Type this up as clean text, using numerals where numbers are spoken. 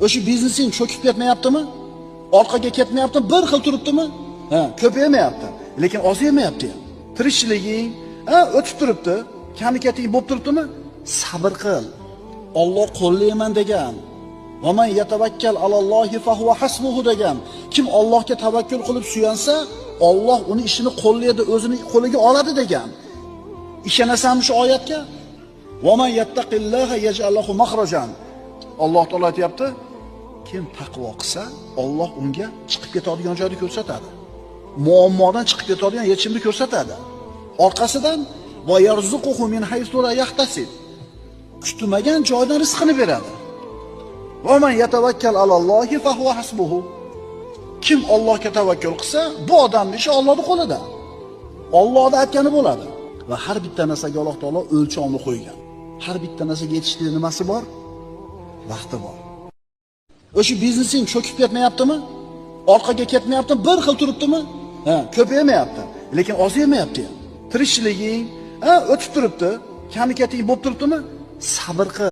O'sha biznesing cho'kib ketmayaptimi? Orqaga ketmayaptimi? Bir xil turibdimi? Ko'paymayapti, lekin ozaymayapti ham. Tirikchiliging o'tib turibdi, kamikating bo'lib turibdimi? Sabr qil. Alloh qo'llayman degan. Va man yatavakkal alallohi fa huwa hasbuhu degan. Kim Allohga tavakkul qilib suyansa, Alloh uni ishini qo'llaydi, o'zini qo'liga oladi degan. Ishonasanmi shu oyatga? Va man yattaqillaha yaj'al lahu makhrajan. Alloh taolo aytayapti, kim taqvo qilsa, Alloh unga chiqib ketadigan joyni ko'rsatadi. Muammodan chiqib ketadigan yechimni ko'rsatadi. Orqasidan va yarzuquhu min haythu la yahtasib. Kutmagan joydan rizqini beradi. Va man yatavakkal alallohi fa huwa hasbuhu. Kim Allohga tavakkul qilsa, bu odamning ishi Allohning qo'lida. Allohning aytgani bo'ladi. Va har bitta narsaga Alloh taolo o'lchovni qo'ygan. Har bitta narsaga yetishlik nimasi bor? Vaqti bor. O'sha biznesing cho'kib ketmayaptimi? Orqaga ketmayaptimi? Bir xil turibdimi? Ko'paymayapti, lekin ozaymayapti ham. Tirikchiliging o'tib turibdi, kamikating bo'lib turibdimi? Sabr qil.